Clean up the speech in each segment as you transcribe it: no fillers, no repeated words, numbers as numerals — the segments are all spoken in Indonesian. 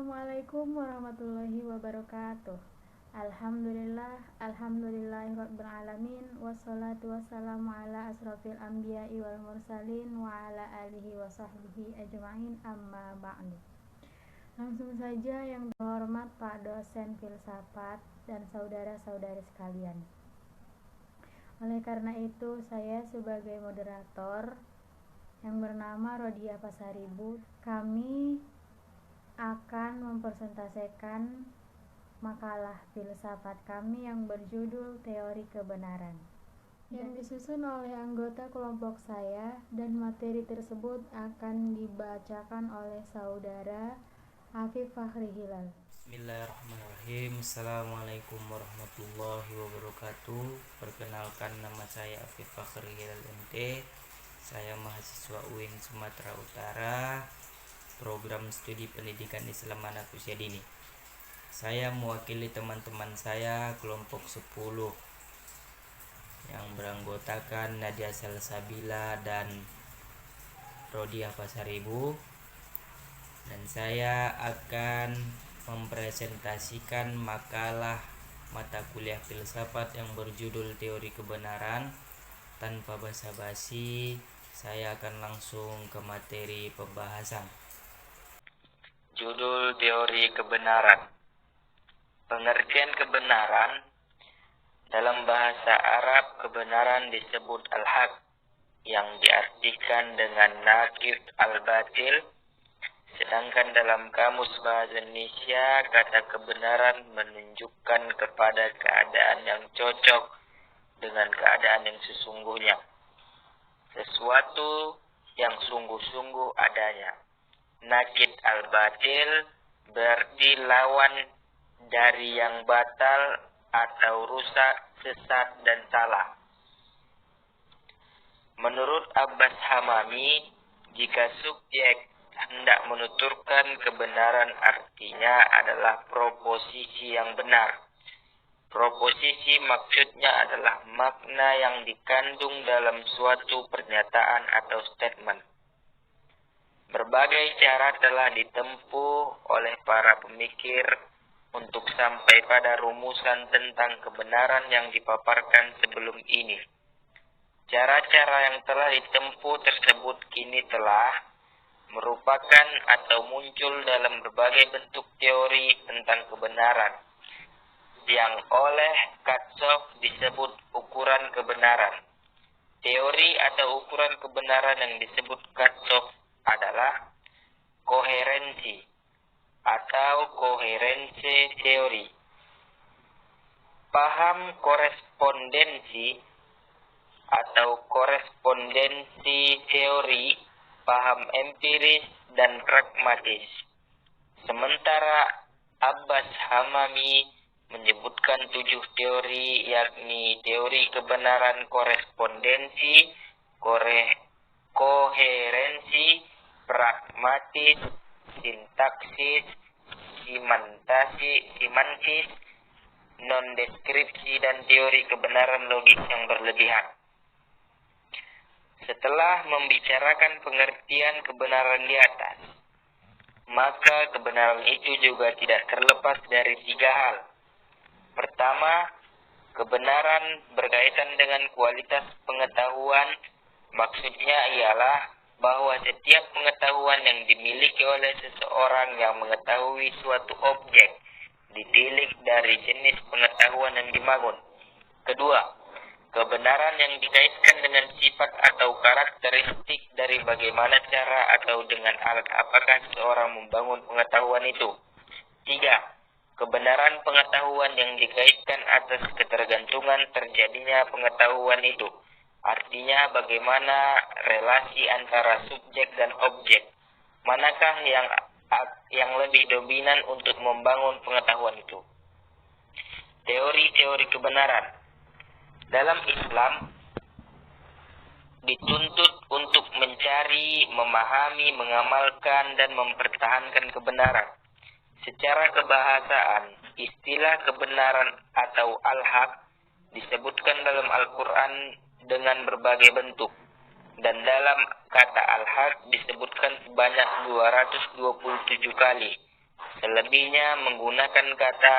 Assalamualaikum warahmatullahi wabarakatuh. Alhamdulillahirabbil alamin wassalatu wassalamu ala asrofil anbiya'i wal mursalin wa ala alihi wa sahbihi ajma'in amma ba'du. Langsung saja yang terhormat Pak dosen filsafat dan saudara-saudari sekalian. Oleh karena itu, saya sebagai moderator yang bernama Rodia Pasaribu, kami akan mempresentasikan makalah filsafat kami yang berjudul Teori Kebenaran yang disusun oleh anggota kelompok saya, dan materi tersebut akan dibacakan oleh saudara Afif Fakhri Hilal. Bismillahirrahmanirrahim. Assalamualaikum warahmatullahi wabarakatuh. Perkenalkan, nama saya Afif Fakhri Hilal MT. Saya mahasiswa UIN Sumatera Utara, program studi pendidikan Islam anak usia dini. Saya mewakili teman-teman saya kelompok 10 yang beranggotakan Nadia Salsabila dan Rodia Pasaribu, dan saya akan mempresentasikan makalah mata kuliah filsafat yang berjudul Teori Kebenaran. Tanpa basa-basi, saya akan langsung ke materi pembahasan. Judul Teori Kebenaran. Pengertian kebenaran. Dalam bahasa Arab, kebenaran disebut al-haq, yang diartikan dengan naqid al-batil. Sedangkan dalam kamus bahasa Indonesia, kata kebenaran menunjukkan kepada keadaan yang cocok dengan keadaan yang sesungguhnya. Sesuatu yang sungguh-sungguh adanya. Naqid al-batil berarti lawan dari yang batal atau rusak, sesat, dan salah. Menurut Abbas Hamami, jika subjek hendak menuturkan kebenaran, artinya adalah proposisi yang benar. Proposisi maksudnya adalah makna yang dikandung dalam suatu pernyataan atau statement. Berbagai cara telah ditempuh oleh para pemikir untuk sampai pada rumusan tentang kebenaran yang dipaparkan sebelum ini. Cara-cara yang telah ditempuh tersebut kini telah merupakan atau muncul dalam berbagai bentuk teori tentang kebenaran, yang oleh Katsof disebut ukuran kebenaran. Teori atau ukuran kebenaran yang disebut Katsof adalah koherensi atau koherensi teori. Paham korespondensi atau korespondensi teori, paham empiris dan pragmatis. Sementara Abbas Hamami menyebutkan 7 teori, yakni teori kebenaran korespondensi, koherensi, pragmatis, sintaksis, simantis, non-deskripsi, dan teori kebenaran logik yang berlebihan. Setelah membicarakan pengertian kebenaran di atas, maka kebenaran itu juga tidak terlepas dari 3 hal. Pertama, kebenaran berkaitan dengan kualitas pengetahuan. Maksudnya ialah bahwa setiap pengetahuan yang dimiliki oleh seseorang yang mengetahui suatu objek ditilik dari jenis pengetahuan yang dibangun. Kedua, kebenaran yang dikaitkan dengan sifat atau karakteristik dari bagaimana cara atau dengan alat apakah seseorang membangun pengetahuan itu. Tiga, kebenaran pengetahuan yang dikaitkan atas ketergantungan terjadinya pengetahuan itu. Artinya bagaimana relasi antara subjek dan objek. Manakah yang lebih dominan untuk membangun pengetahuan itu. Teori-teori kebenaran. Dalam Islam dituntut untuk mencari, memahami, mengamalkan, dan mempertahankan kebenaran. Secara kebahasaan, istilah kebenaran atau al-haq disebutkan dalam Al-Quran dengan berbagai bentuk, dan dalam kata al-haq disebutkan sebanyak 227 kali. Selebihnya menggunakan kata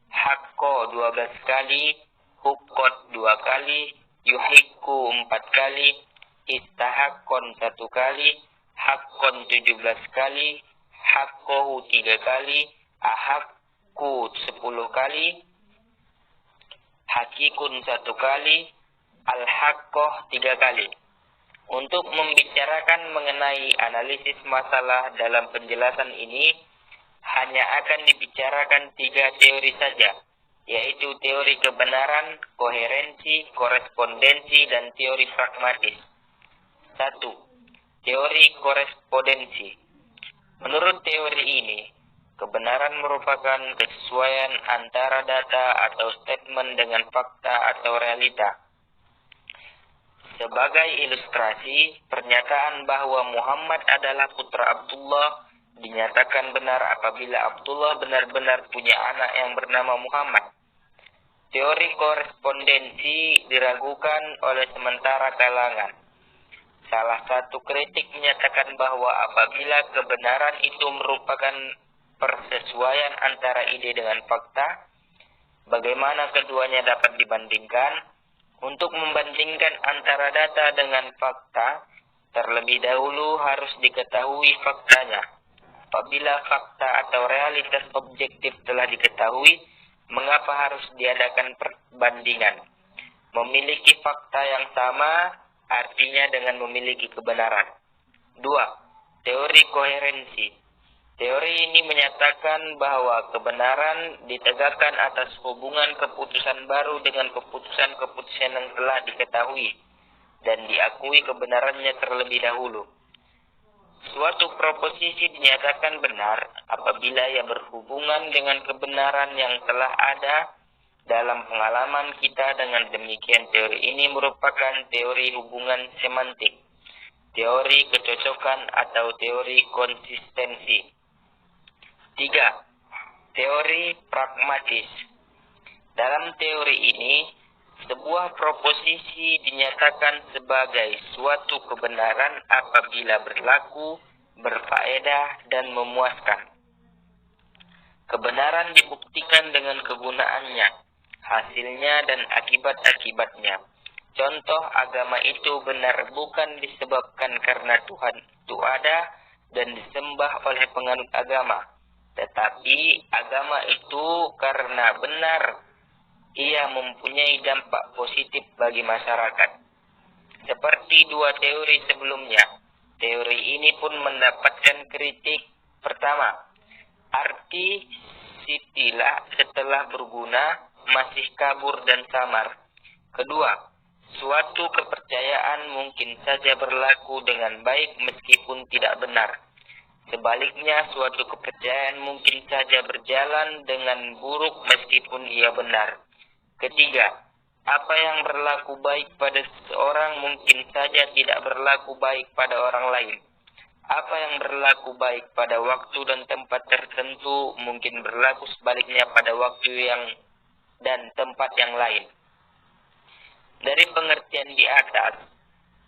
hakko 12 kali, hukot 2 kali, yuhikku 4 kali, istahakkon 1 kali, hakkon 17 kali, hakkohu 3 kali, ahakku 10 kali, hakikun 1 kali, al-hakkoh 3 kali. Untuk membicarakan mengenai analisis masalah dalam penjelasan ini, hanya akan dibicarakan 3 teori saja, yaitu teori kebenaran, koherensi, korespondensi, dan teori pragmatis. 1. Teori korespondensi. Menurut teori ini, kebenaran merupakan kesesuaian antara data atau statement dengan fakta atau realita. Sebagai ilustrasi, pernyataan bahwa Muhammad adalah putra Abdullah dinyatakan benar apabila Abdullah benar-benar punya anak yang bernama Muhammad. Teori korespondensi diragukan oleh sementara kalangan. Salah satu kritik menyatakan bahwa apabila kebenaran itu merupakan persesuaian antara ide dengan fakta, bagaimana keduanya dapat dibandingkan? Untuk membandingkan antara data dengan fakta, terlebih dahulu harus diketahui faktanya. Apabila fakta atau realitas objektif telah diketahui, mengapa harus diadakan perbandingan? Memiliki fakta yang sama artinya dengan memiliki kebenaran. 2. Teori koherensi. Teori ini menyatakan bahwa kebenaran ditegakkan atas hubungan keputusan baru dengan keputusan-keputusan yang telah diketahui dan diakui kebenarannya terlebih dahulu. Suatu proposisi dinyatakan benar apabila ia berhubungan dengan kebenaran yang telah ada dalam pengalaman kita. Dengan demikian, teori ini merupakan teori hubungan semantik, teori kecocokan atau teori konsistensi. 3. Teori pragmatis. Dalam teori ini, sebuah proposisi dinyatakan sebagai suatu kebenaran apabila berlaku, berfaedah, dan memuaskan. Kebenaran dibuktikan dengan kegunaannya, hasilnya, dan akibat-akibatnya. Contoh, agama itu benar bukan disebabkan karena Tuhan itu ada dan disembah oleh penganut agama, tetapi agama itu karena benar ia mempunyai dampak positif bagi masyarakat. Seperti 2 teori sebelumnya, teori ini pun mendapatkan kritik. Pertama, arti istilah setelah berguna masih kabur dan samar. Kedua, suatu kepercayaan mungkin saja berlaku dengan baik meskipun tidak benar. Sebaliknya, suatu kepercayaan mungkin saja berjalan dengan buruk meskipun ia benar. Ketiga, apa yang berlaku baik pada seseorang mungkin saja tidak berlaku baik pada orang lain. Apa yang berlaku baik pada waktu dan tempat tertentu mungkin berlaku sebaliknya pada waktu dan tempat yang lain. Dari pengertian di atas,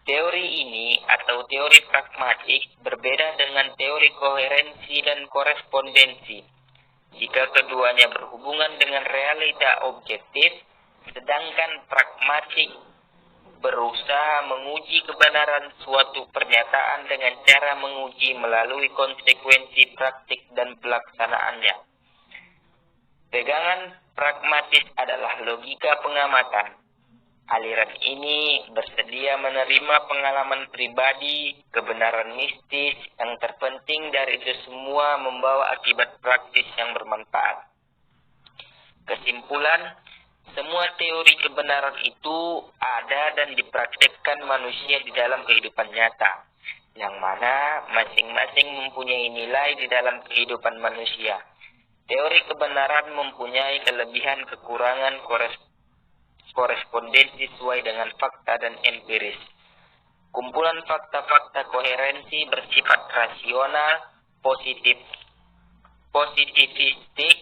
teori ini atau teori pragmatik berbeda dengan teori koherensi dan korespondensi. Jika keduanya berhubungan dengan realita objektif, sedangkan pragmatik berusaha menguji kebenaran suatu pernyataan dengan cara menguji melalui konsekuensi praktik dan pelaksanaannya. Pegangan pragmatis adalah logika pengamatan. Aliran ini bersedia menerima pengalaman pribadi, kebenaran mistis, yang terpenting dari itu semua membawa akibat praktis yang bermanfaat. Kesimpulan, semua teori kebenaran itu ada dan dipraktikkan manusia di dalam kehidupan nyata, yang mana masing-masing mempunyai nilai di dalam kehidupan manusia. Teori kebenaran mempunyai kelebihan kekurangan korespondensi sesuai dengan fakta dan empiris. Kumpulan fakta-fakta koherensi bersifat rasional, positivistik,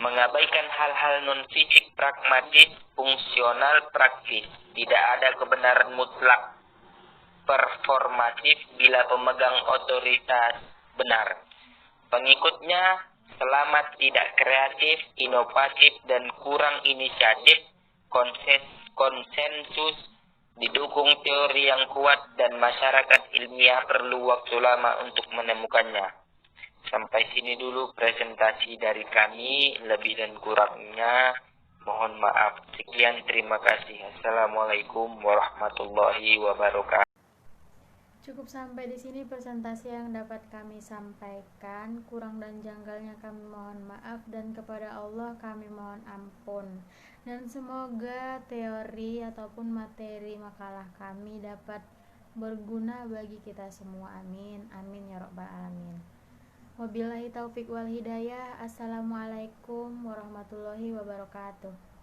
mengabaikan hal-hal non-fisik, pragmatis, fungsional, praktis. Tidak ada kebenaran mutlak, performatif bila pemegang otoritas benar. Pengikutnya selamat tidak kreatif, inovatif, dan kurang inisiatif, konsensus, didukung teori yang kuat, dan masyarakat ilmiah perlu waktu lama untuk menemukannya. Sampai sini dulu presentasi dari kami, lebih dan kurangnya mohon maaf. Sekian, terima kasih. Assalamualaikum warahmatullahi wabarakatuh. Cukup sampai di sini presentasi yang dapat kami sampaikan. Kurang dan janggalnya kami mohon maaf, dan kepada Allah kami mohon ampun. Dan semoga teori ataupun materi makalah kami dapat berguna bagi kita semua. Amin. Amin ya rabbal alamin. Wabillahi taufik wal hidayah. Assalamualaikum warahmatullahi wabarakatuh.